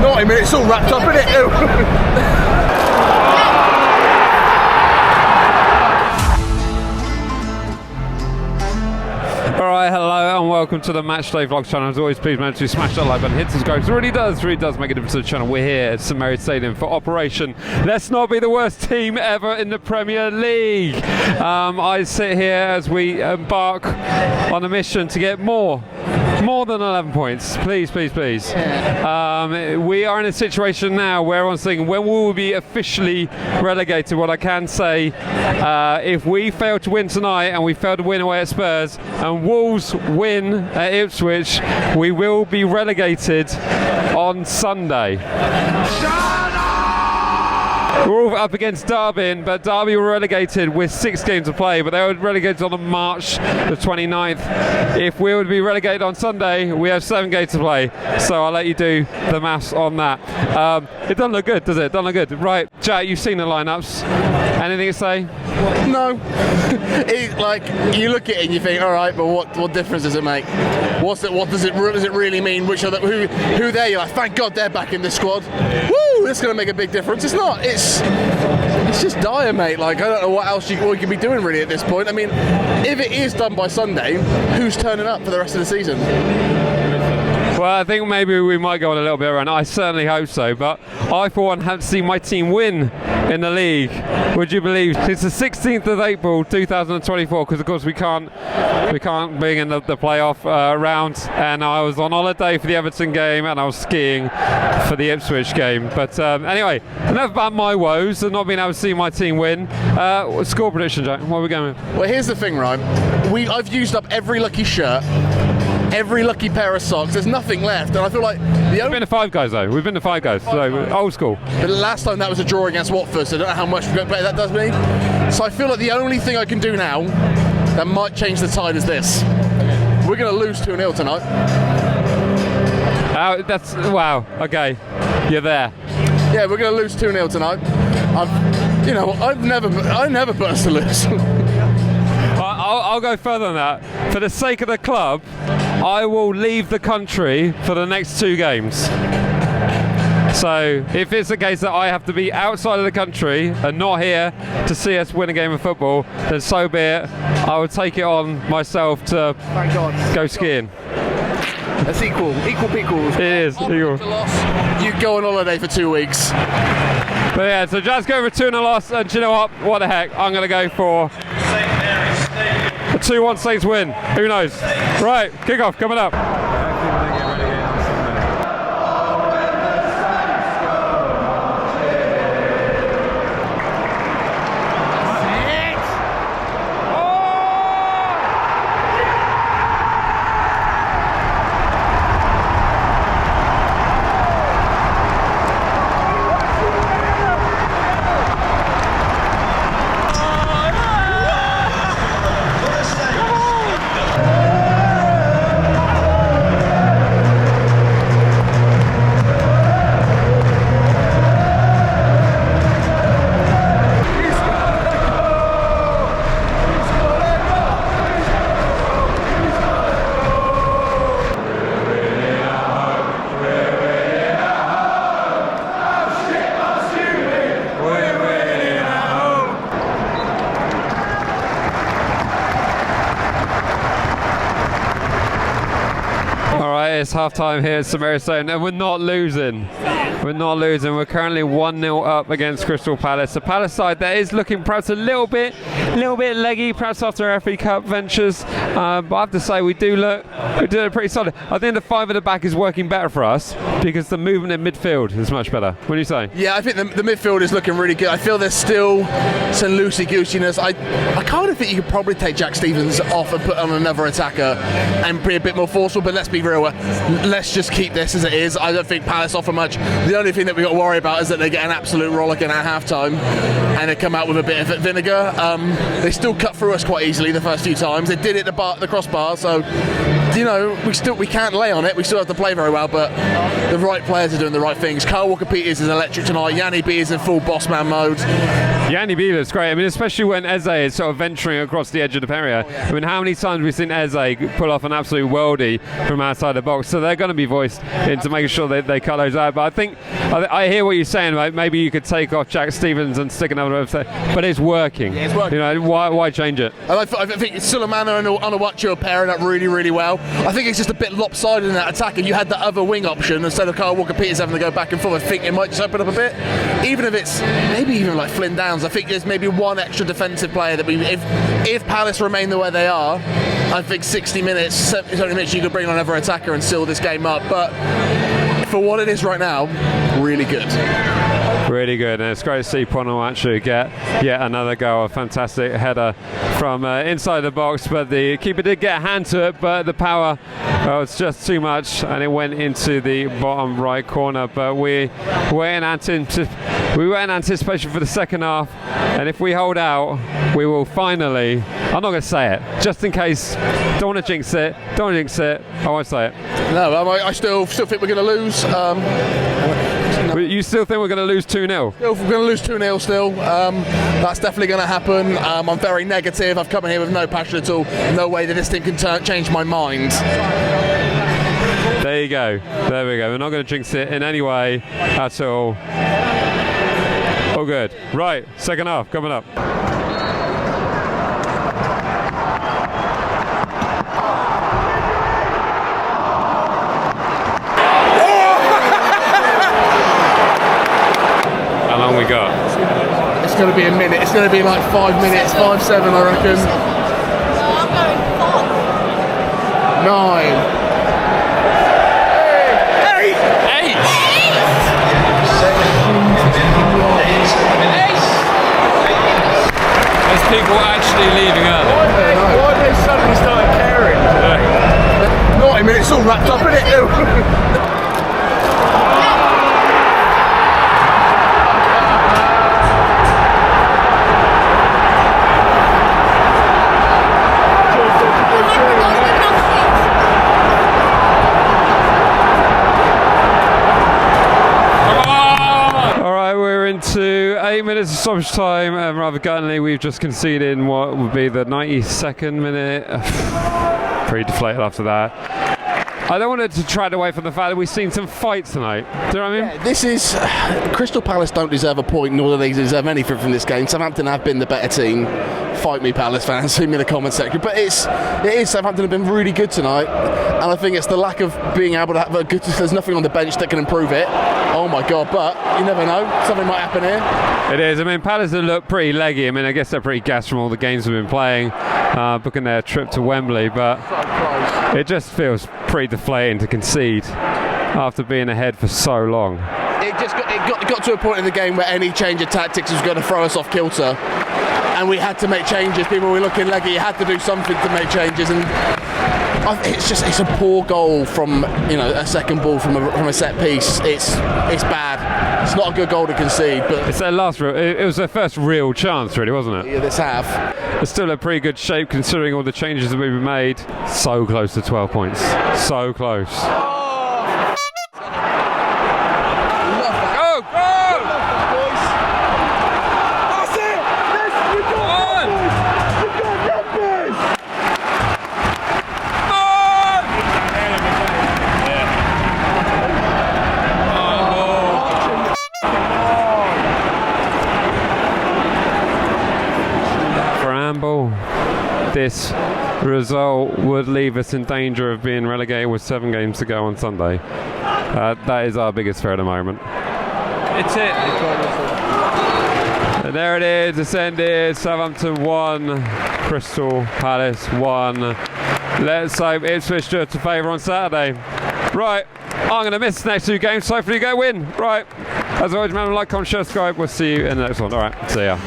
90 minutes all wrapped up in it. Alright, hello and welcome to the Matchday Vlogs channel. As always, please remember to smash that like button, hit subscribe. It really does make a difference to the channel. We're here at St Mary's Stadium for Operation Let's Not Be the Worst Team Ever in the Premier League. I sit here as we embark on a mission to get more than 11 points. Please. We are in a situation now where everyone's thinking, when will we be officially relegated? What I can say, if we fail to win tonight and we fail to win away at Spurs and Wolves win at Ipswich, we will be relegated on Sunday. We're all up against Derby, but Derby were relegated with 6 games to play, but they were relegated on March the 29th. If we were to be relegated on Sunday, we have 7 games to play. So I'll let you do the maths on that. It doesn't look good, does it? Doesn't look good. Right, Jack, you've seen the lineups. Anything to say? No. You look at it and you think, all right, but what difference does it make? What does it really mean? Who there? You're like, thank God they're back in this squad. Woo! It's going to make a big difference. It's not. It's just dire, mate. Like, I don't know what else we can be doing really at this point. I mean, if it is done by Sunday, who's turning up for the rest of the season? Well, I think maybe we might go on a little bit around. I certainly hope so, but I for one haven't seen my team win in the league, would you believe, since the 16th of April 2024, because of course we can't bring in the playoff round, and I was on holiday for the Everton game and I was skiing for the Ipswich game. But anyway, enough about my woes and not being able to see my team win. Score prediction, Jack, what are we going with? Well, here's the thing, right? I've used up every lucky shirt, every lucky pair of socks. There's nothing left, and I feel like We've been to 5 guys though. We've been to 5 guys, so old school. But last time that was a draw against Watford, so I don't know how much better that does me. So I feel like the only thing I can do now that might change the tide is this. We're going to lose 2-0 tonight. That's wow. Okay, you're there. Yeah, we're going to lose 2-0 tonight. I never put us to lose. I'll go further than that. For the sake of the club, I will leave the country for the next 2 games. So if it's the case that I have to be outside of the country and not here to see us win a game of football, then so be it. I will take it on myself to go skiing. That's equal equals. It is equal. You go on holiday for 2 weeks. But yeah, so just go for 2-0 loss, and do you know what the heck, I'm going to go for a 2-1 Saints win. Who knows? Right, kick-off coming up. It's half time here at St Mary's Stadium, and we're not losing. We're currently 1-0 up against Crystal Palace. The Palace side that is looking perhaps a little bit leggy, perhaps after our FA Cup ventures. But I have to say we do look pretty solid. I think the 5 at the back is working better for us because the movement in midfield is much better. What do you say? Yeah, I think the midfield is looking really good. I feel there's still some loosey-goosiness. I kind of think you could probably take Jack Stevens off and put on another attacker and be a bit more forceful, but let's be real. Let's just keep this as it is. I don't think Palace offer much. The only thing that we've got to worry about is that they get an absolute rollicking at half-time and they come out with a bit of vinegar. They still cut through us quite easily the first few times. They did it the crossbar, so you know, we can't lay on it. We still have to play very well, but the right players are doing the right things. Kyle Walker-Peters is electric tonight. Yanni B is in full boss man mode. Yanni B looks great. I mean, especially when Eze is sort of venturing across the edge of the area. I mean, how many times have we seen Eze pull off an absolute worldie from outside the box? So they're going to be voiced into making sure they cut those out. But I think I hear what you're saying. Right? Maybe you could take off Jack Stevens and stick another over there, but it's working. Yeah, it's working. You know, why change it? I think Sulemana and Onuachu are pairing up really, really well. I think it's just a bit lopsided in that attack. If you had the other wing option instead of Kyle Walker-Peters having to go back and forth, I think it might just open up a bit. Even if it's maybe even like Flynn Downs, I think there's maybe one extra defensive player that if Palace remain the way they are, I think 60 minutes, 70 minutes, you could bring on another attacker and seal this game up. But for what it is right now, really good. Really good, and it's great to see Onuachu get yet another goal. A fantastic header from inside the box, but the keeper did get a hand to it, but the power was just too much, and it went into the bottom right corner. But we were in anticipation for the second half, and if we hold out, we will finally. I'm not going to say it, just in case. Don't want to jinx it. I won't say it. No, I still think we're going to lose. You still think we're going to lose 2-0? We're going to lose 2-0 still. That's definitely going to happen. I'm very negative. I've come in here with no passion at all. No way that this thing can change my mind. There you go. There we go. We're not going to jinx it in any way at all. All good. Right, second half coming up. We got? It's going to be a minute. It's going to be like 5 minutes, 5-7, I reckon. 9. 8. There's people actually leaving early. Why have they suddenly started caring? Not a minute. It's all wrapped up in it. To 8 minutes of stoppage time, and rather guttingly, we've just conceded in what would be the 92nd minute. Pretty deflated after that. I don't want it to detract away from the fact that we've seen some fights tonight. Do you know what I mean? Yeah, this is Crystal Palace don't deserve a point, nor do they deserve anything from this game. Southampton have been the better team. Fight me, Palace fans. See me in the comment section. But it is Southampton have been really good tonight, and I think it's the lack of being able to have a good. There's nothing on the bench that can improve it. Oh my God! But you never know. Something might happen here. It is. I mean, Palace have looked pretty leggy. I mean, I guess they're pretty gassed from all the games we've been playing, booking their trip to Wembley. But it just feels pretty deflating to concede after being ahead for so long. It got to a point in the game where any change of tactics was going to throw us off kilter, and we had to make changes. People were looking leggy. You had to do something to make changes, and it's a poor goal from a second ball from a set piece. It's bad. It's not a good goal to concede, but it's their last. It was their first real chance, really, wasn't it? Yeah, this half. It's still a pretty good shape considering all the changes that we've made. So close to 12 points. So close. This result would leave us in danger of being relegated with 7 games to go on Sunday. That is our biggest fear at the moment. It's it. And there it is, descended. Southampton 1, Crystal Palace 1. Let's hope Ipswich do us a favour on Saturday. Right, I'm going to miss the next 2 games, so hopefully you go win. Right, as always, remember, like, comment, share, subscribe. We'll see you in the next one. All right, see ya.